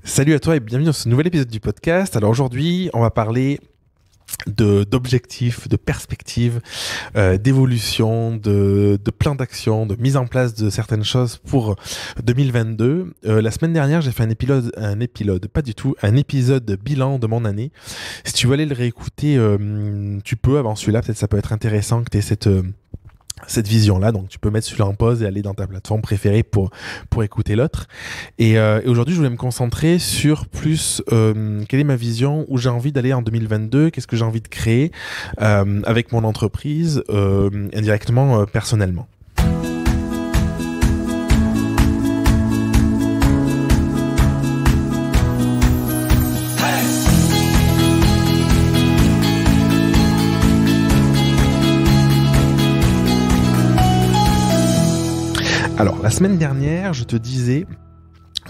Salut à toi et bienvenue dans ce nouvel épisode du podcast. Alors aujourd'hui, on va parler d'objectifs, de perspectives, d'évolution, de plans d'action, de mise en place de certaines choses pour 2022. La semaine dernière, j'ai fait un épisode bilan de mon année. Si tu veux aller le réécouter, tu peux avant celui-là. Peut-être ça peut être intéressant que tu aies cette vision-là, donc tu peux mettre celui-là en pause et aller dans ta plateforme préférée pour écouter l'autre. Et aujourd'hui, je voulais me concentrer sur plus quelle est ma vision, où j'ai envie d'aller en 2022, qu'est-ce que j'ai envie de créer avec mon entreprise, indirectement, personnellement. Alors, la semaine dernière, je te disais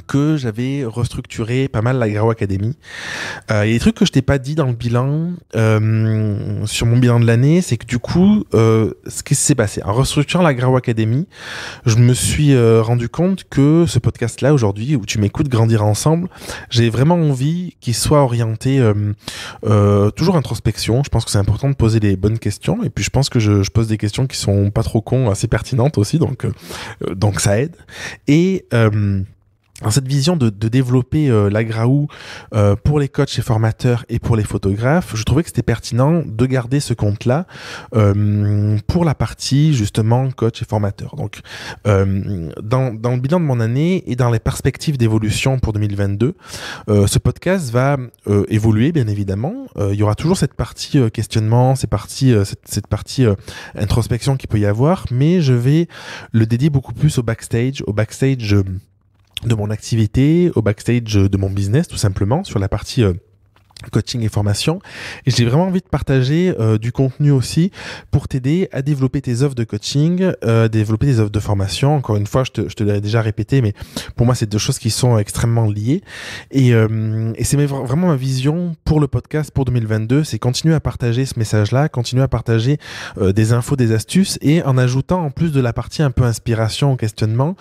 que j'avais restructuré pas mal la Grao Academy. Il y a des trucs que je t'ai pas dit dans le bilan, sur mon bilan de l'année, c'est que du coup, ce qui s'est passé, en restructurant la Grao Academy, je me suis rendu compte que ce podcast-là, aujourd'hui, où tu m'écoutes grandir ensemble, j'ai vraiment envie qu'il soit orienté toujours introspection. Je pense que c'est important de poser les bonnes questions, et puis je pense que je pose des questions qui sont pas trop cons, assez pertinentes aussi, donc ça aide. Et dans cette vision de développer la Grao pour les coachs et formateurs et pour les photographes, je trouvais que c'était pertinent de garder ce compte-là pour la partie justement coach et formateur. Donc dans le bilan de mon année et dans les perspectives d'évolution pour 2022, ce podcast va évoluer bien évidemment. Il y aura toujours cette partie questionnement, cette partie introspection qu'il peut y avoir, mais je vais le dédier beaucoup plus au backstage de mon activité, au backstage de mon business, tout simplement, sur la partie coaching et formation. Et j'ai vraiment envie de partager du contenu aussi pour t'aider à développer tes offres de coaching, développer des offres de formation. Encore une fois, je te l'ai déjà répété, mais pour moi, c'est deux choses qui sont extrêmement liées. Et c'est vraiment ma vision pour le podcast pour 2022, c'est continuer à partager ce message-là, continuer à partager des infos, des astuces, et en ajoutant, en plus de la partie un peu inspiration, questionnement,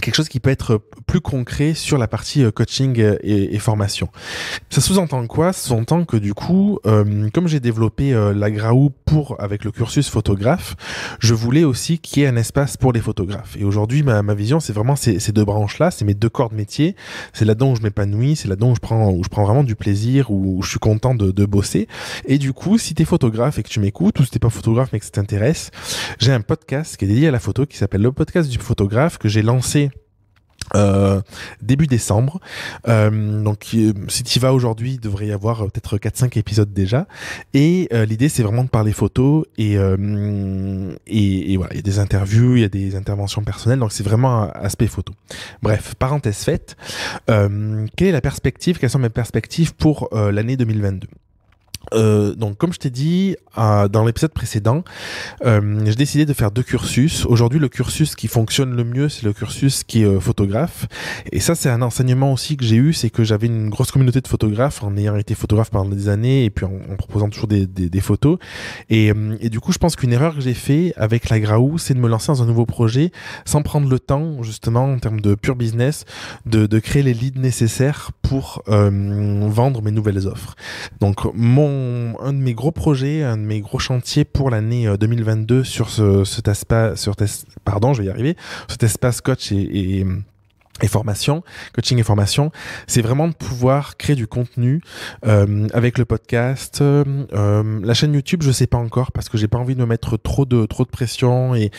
quelque chose qui peut être plus concret sur la partie coaching et formation. Ça sous-entend quoi? Ça sous-entend que du coup, comme j'ai développé la Grao avec le cursus photographe, je voulais aussi qu'il y ait un espace pour les photographes. Et aujourd'hui, ma vision, c'est vraiment ces deux branches-là, c'est mes deux corps de métier, c'est là-dedans où je m'épanouis, c'est là-dedans où je prends vraiment du plaisir, où je suis content de bosser. Et du coup, si t'es photographe et que tu m'écoutes, ou si t'es pas photographe mais que ça t'intéresse, j'ai un podcast qui est dédié à la photo, qui s'appelle le podcast du photographe, que j'ai lancé début décembre. Donc si tu y vas aujourd'hui, il devrait y avoir peut-être 4-5 épisodes déjà. Et l'idée, c'est vraiment de parler photo et voilà, il y a des interviews, il y a des interventions personnelles, donc c'est vraiment un aspect photo. Bref, parenthèse faite. Quelles sont mes perspectives pour l'année 2022? Donc comme je t'ai dit dans l'épisode précédent, j'ai décidé de faire deux cursus. Aujourd'hui, le cursus qui fonctionne le mieux, c'est le cursus qui est photographe. Et ça, c'est un enseignement aussi que j'ai eu, c'est que j'avais une grosse communauté de photographes en ayant été photographe pendant des années et puis en proposant toujours des photos. Et du coup, je pense qu'une erreur que j'ai fait avec la Grao, c'est de me lancer dans un nouveau projet sans prendre le temps, justement, en termes de pur business, de créer les leads nécessaires pour vendre mes nouvelles offres. Donc un de mes gros projets, un de mes gros chantiers pour l'année 2022 sur cet espace coach et formation, coaching et formation, c'est vraiment de pouvoir créer du contenu avec le podcast, la chaîne YouTube, je sais pas encore parce que j'ai pas envie de me mettre trop de pression et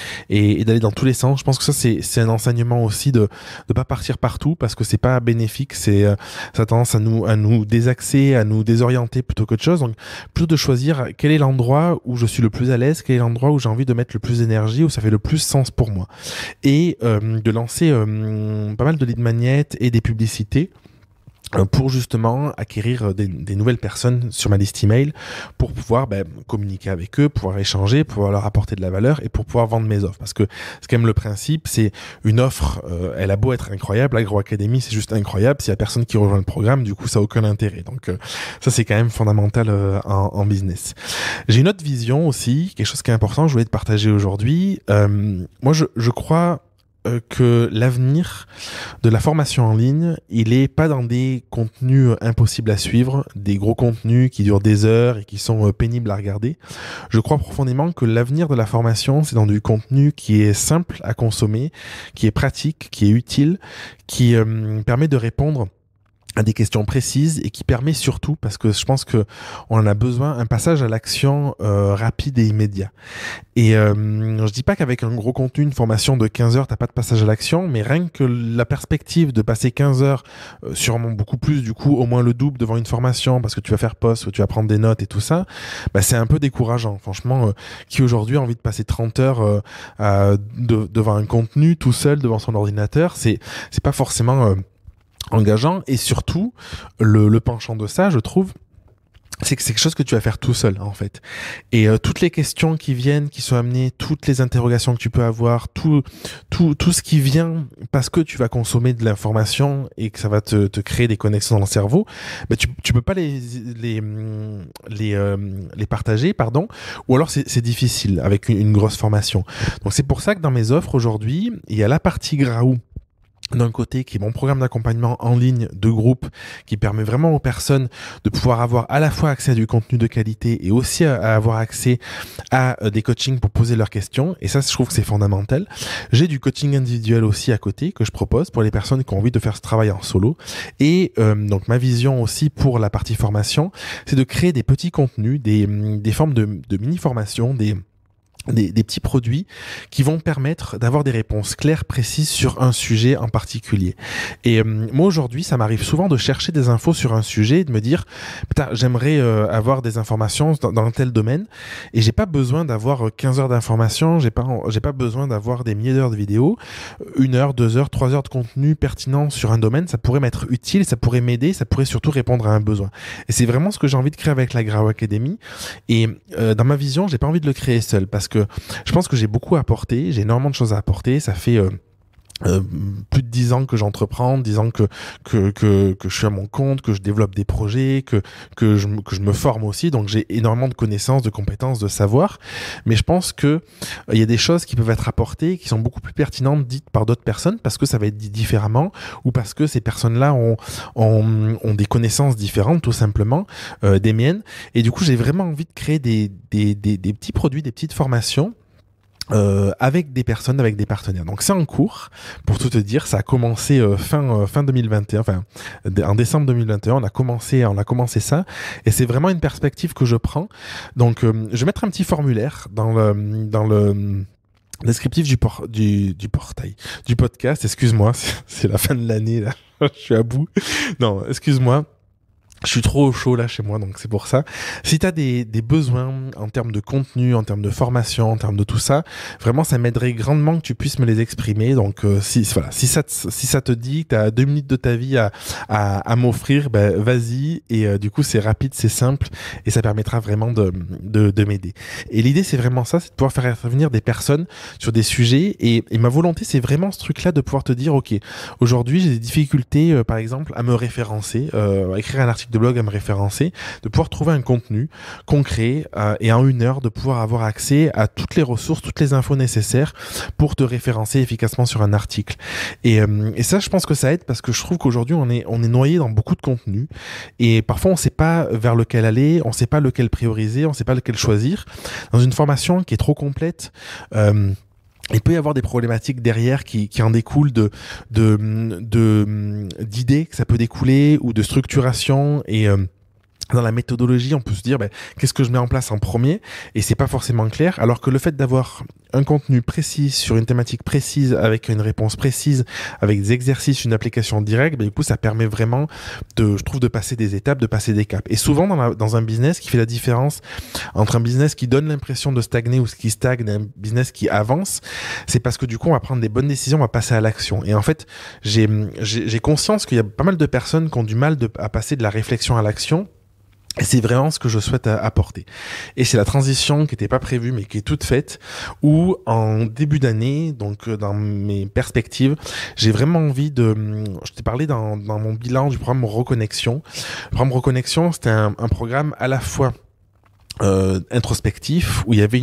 d'aller dans tous les sens. Je pense que ça c'est un enseignement aussi de pas partir partout parce que c'est pas bénéfique, ça a tendance à nous désaxer, à nous désorienter plutôt qu'autre chose. Donc plutôt de choisir quel est l'endroit où je suis le plus à l'aise, quel est l'endroit où j'ai envie de mettre le plus d'énergie, où ça fait le plus sens pour moi, et de lancer pas mal de lead magnets et des publicités pour justement acquérir des nouvelles personnes sur ma liste email pour pouvoir communiquer avec eux, pouvoir échanger, pouvoir leur apporter de la valeur et pour pouvoir vendre mes offres. Parce que c'est quand même le principe, c'est une offre, elle a beau être incroyable, la Grao Academy c'est juste incroyable, s'il y a personne qui rejoint le programme, du coup ça a aucun intérêt. Donc ça c'est quand même fondamental en business. J'ai une autre vision aussi, quelque chose qui est important, je voulais te partager aujourd'hui. Moi je crois que l'avenir de la formation en ligne, il est pas dans des contenus impossibles à suivre, des gros contenus qui durent des heures et qui sont pénibles à regarder. Je crois profondément que l'avenir de la formation, c'est dans du contenu qui est simple à consommer, qui est pratique, qui est utile, qui permet de répondre à des questions précises et qui permet surtout, parce que je pense que on en a besoin, un passage à l'action rapide et immédiat. Et je dis pas qu'avec un gros contenu, une formation de 15 heures, t'as pas de passage à l'action, mais rien que la perspective de passer 15 heures, sûrement beaucoup plus du coup, au moins le double devant une formation, parce que tu vas faire post, tu vas prendre des notes et tout ça, bah c'est un peu décourageant. Franchement, qui aujourd'hui a envie de passer 30 heures devant un contenu tout seul devant son ordinateur, c'est pas forcément engageant. Et surtout, le penchant de ça, je trouve, c'est que c'est quelque chose que tu vas faire tout seul en fait. Et toutes les questions qui viennent, qui sont amenées, toutes les interrogations que tu peux avoir, tout ce qui vient parce que tu vas consommer de l'information et que ça va te créer des connexions dans le cerveau, bah tu peux pas les partager, pardon, ou alors c'est difficile avec une grosse formation. Donc c'est pour ça que dans mes offres aujourd'hui, il y a la partie Graou d'un côté, qui est mon programme d'accompagnement en ligne de groupe, qui permet vraiment aux personnes de pouvoir avoir à la fois accès à du contenu de qualité et aussi à avoir accès à des coachings pour poser leurs questions. Et ça, je trouve que c'est fondamental. J'ai du coaching individuel aussi à côté que je propose pour les personnes qui ont envie de faire ce travail en solo. Et donc ma vision aussi pour la partie formation, c'est de créer des petits contenus, des formes de mini-formations, des petits produits qui vont permettre d'avoir des réponses claires, précises sur un sujet en particulier. Et moi aujourd'hui, ça m'arrive souvent de chercher des infos sur un sujet et de me dire putain, j'aimerais avoir des informations dans tel domaine et j'ai pas besoin d'avoir 15 heures d'informations, j'ai pas besoin d'avoir des milliers d'heures de vidéos, 1 heure, 2 heures, 3 heures de contenu pertinent sur un domaine, ça pourrait m'être utile, ça pourrait m'aider, ça pourrait surtout répondre à un besoin. Et c'est vraiment ce que j'ai envie de créer avec la Graou Academy. Et dans ma vision, j'ai pas envie de le créer seul parce que je pense que j'ai beaucoup à apporter, j'ai énormément de choses à apporter, ça fait plus de 10 ans que j'entreprends, 10 ans que je suis à mon compte, que je développe des projets, que je me forme aussi, donc j'ai énormément de connaissances, de compétences, de savoir, mais je pense que il y a des choses qui peuvent être apportées, qui sont beaucoup plus pertinentes dites par d'autres personnes, parce que ça va être dit différemment, ou parce que ces personnes-là ont des connaissances différentes, tout simplement, des miennes, et du coup j'ai vraiment envie de créer des petits produits, des petites formations, avec des personnes, avec des partenaires. Donc c'est en cours, pour tout te dire, ça a commencé fin 2021, enfin en décembre 2021, on a commencé ça, et c'est vraiment une perspective que je prends. Donc je vais mettre un petit formulaire dans le descriptif du portail, du podcast, excuse-moi, c'est la fin de l'année là, je suis à bout. Non, excuse-moi. Je suis trop au chaud là chez moi, donc c'est pour ça. Si t'as des besoins en termes de contenu, en termes de formation, en termes de tout ça, vraiment ça m'aiderait grandement que tu puisses me les exprimer. Donc si ça te dit que t'as 2 minutes de ta vie à m'offrir, ben vas-y. Et du coup c'est rapide, c'est simple et ça permettra vraiment de m'aider. Et l'idée c'est vraiment ça, c'est de pouvoir faire intervenir des personnes sur des sujets. Et ma volonté c'est vraiment ce truc-là de pouvoir te dire ok, aujourd'hui j'ai des difficultés par exemple à me référencer, à écrire un article de blog, à me référencer, de pouvoir trouver un contenu concret et en 1 heure de pouvoir avoir accès à toutes les ressources, toutes les infos nécessaires pour te référencer efficacement sur un article. Et ça, je pense que ça aide parce que je trouve qu'aujourd'hui on est noyé dans beaucoup de contenu et parfois on sait pas vers lequel aller, on sait pas lequel prioriser, on sait pas lequel choisir. Dans une formation qui est trop complète, il peut y avoir des problématiques derrière qui en découlent d'idées que ça peut découler ou de structuration et dans la méthodologie, on peut se dire qu'est-ce que je mets en place en premier et c'est pas forcément clair, alors que le fait d'avoir un contenu précis sur une thématique précise avec une réponse précise, avec des exercices, une application directe, du coup ça permet vraiment je trouve de passer des étapes, de passer des caps. Et souvent dans un business, ce qui fait la différence entre un business qui donne l'impression de stagner ou qui stagne et un business qui avance, c'est parce que du coup on va prendre des bonnes décisions, on va passer à l'action. Et en fait, j'ai conscience qu'il y a pas mal de personnes qui ont du mal à passer de la réflexion à l'action. Et c'est vraiment ce que je souhaite apporter. Et c'est la transition qui n'était pas prévue, mais qui est toute faite, où en début d'année, donc dans mes perspectives, j'ai vraiment envie je t'ai parlé dans mon bilan du programme Reconnexion. Le programme Reconnexion, c'était un programme à la fois introspectif où il y avait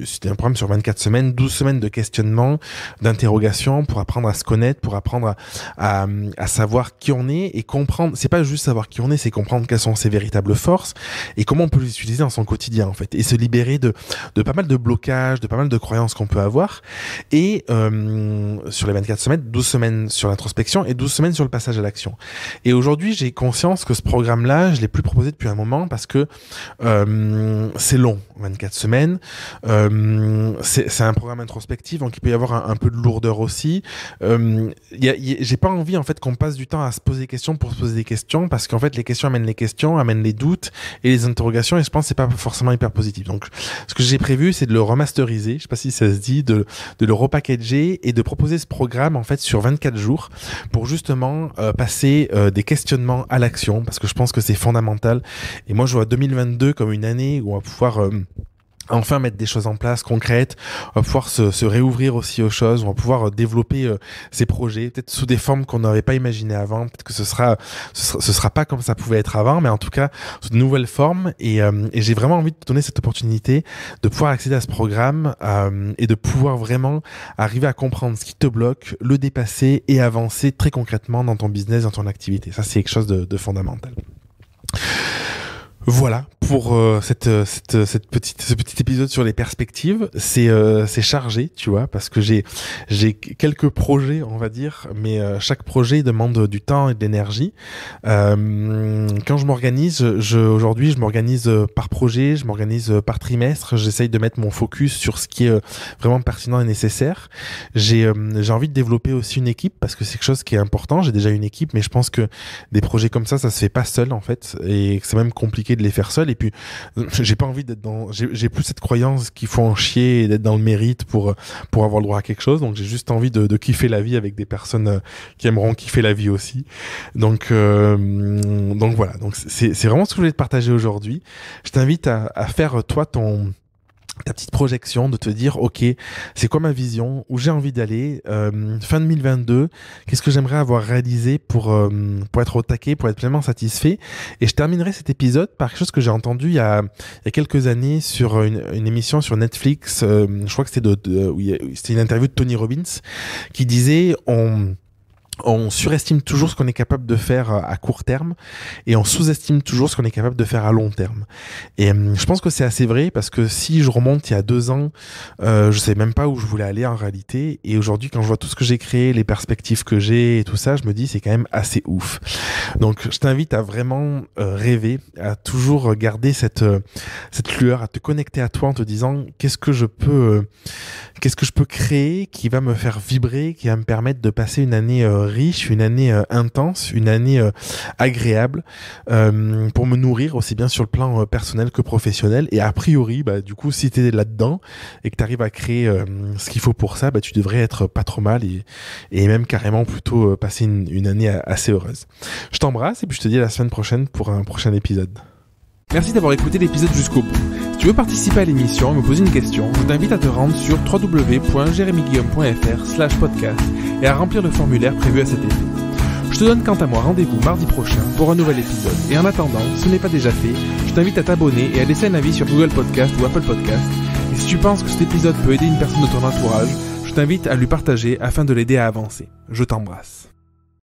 c'était un programme sur 24 semaines, 12 semaines de questionnement, d'interrogation pour apprendre à se connaître, pour apprendre à savoir qui on est et comprendre, c'est pas juste savoir qui on est, c'est comprendre quelles sont ses véritables forces et comment on peut les utiliser dans son quotidien en fait et se libérer de pas mal de blocages, de pas mal de croyances qu'on peut avoir et sur les 24 semaines, 12 semaines sur l'introspection et 12 semaines sur le passage à l'action. Et aujourd'hui, j'ai conscience que ce programme-là, je l'ai plus proposé depuis un moment parce que c'est long, 24 semaines. C'est un programme introspectif, donc il peut y avoir un peu de lourdeur aussi. J'ai pas envie en fait qu'on passe du temps à se poser des questions pour se poser des questions, parce qu'en fait les questions amènent les questions, amènent les doutes et les interrogations, et je pense que c'est pas forcément hyper positif. Donc ce que j'ai prévu, c'est de le remasteriser, je sais pas si ça se dit, de le repackager et de proposer ce programme en fait sur 24 jours pour justement passer des questionnements à l'action, parce que je pense que c'est fondamental. Et moi je vois 2022 comme une année où on va pouvoir enfin mettre des choses en place concrètes, on va pouvoir se réouvrir aussi aux choses, on va pouvoir développer ces projets, peut-être sous des formes qu'on n'avait pas imaginées avant, peut-être que ce sera pas comme ça pouvait être avant, mais en tout cas sous de nouvelles formes, et j'ai vraiment envie de te donner cette opportunité de pouvoir accéder à ce programme et de pouvoir vraiment arriver à comprendre ce qui te bloque, le dépasser et avancer très concrètement dans ton business, dans ton activité. Ça, c'est quelque chose de fondamental. Voilà pour ce petit épisode sur les perspectives. C'est chargé, tu vois, parce que j'ai quelques projets, on va dire, mais chaque projet demande du temps et de l'énergie. Quand je m'organise, aujourd'hui je m'organise par projet, je m'organise par trimestre. J'essaye de mettre mon focus sur ce qui est vraiment pertinent et nécessaire. J'ai envie de développer aussi une équipe, parce que c'est quelque chose qui est important. J'ai déjà une équipe, mais je pense que des projets comme ça se fait pas seul en fait, et c'est même compliqué de les faire seul. Et puis j'ai pas envie d'être j'ai plus cette croyance qu'il faut en chier et d'être dans le mérite pour avoir le droit à quelque chose. Donc j'ai juste envie de kiffer la vie avec des personnes qui aimeront kiffer la vie aussi. Donc voilà, donc c'est vraiment ce que je voulais te partager aujourd'hui. Je t'invite à faire toi ta petite projection, de te dire ok, c'est quoi ma vision, où j'ai envie d'aller, fin 2022, qu'est-ce que j'aimerais avoir réalisé pour être au taquet, pour être pleinement satisfait. Et je terminerai cet épisode par quelque chose que j'ai entendu il y a quelques années sur une émission sur Netflix, je crois que c'était une interview de Tony Robbins qui disait on surestime toujours ce qu'on est capable de faire à court terme et on sous-estime toujours ce qu'on est capable de faire à long terme. Et je pense que c'est assez vrai, parce que si je remonte il y a 2 ans, je sais même pas où je voulais aller en réalité. Et aujourd'hui, quand je vois tout ce que j'ai créé, les perspectives que j'ai et tout ça, je me dis c'est quand même assez ouf. Donc je t'invite à vraiment rêver, à toujours garder cette lueur, à te connecter à toi en te disant qu'est-ce que je peux créer qui va me faire vibrer, qui va me permettre de passer une année riche, une année intense, une année agréable, pour me nourrir aussi bien sur le plan personnel que professionnel. Et a priori, du coup, si t'es là-dedans et que t'arrives à créer ce qu'il faut pour ça, tu devrais être pas trop mal et même carrément plutôt passer une année assez heureuse. Je t'embrasse et puis je te dis à la semaine prochaine pour un prochain épisode. Merci d'avoir écouté l'épisode jusqu'au bout. Si tu veux participer à l'émission et me poser une question, je t'invite à te rendre sur www.jeremyguillaume.fr/podcast et à remplir le formulaire prévu à cet effet. Je te donne quant à moi rendez-vous mardi prochain pour un nouvel épisode. Et en attendant, si ce n'est pas déjà fait, je t'invite à t'abonner et à laisser un avis sur Google Podcast ou Apple Podcast. Et si tu penses que cet épisode peut aider une personne de ton entourage, je t'invite à lui partager afin de l'aider à avancer. Je t'embrasse.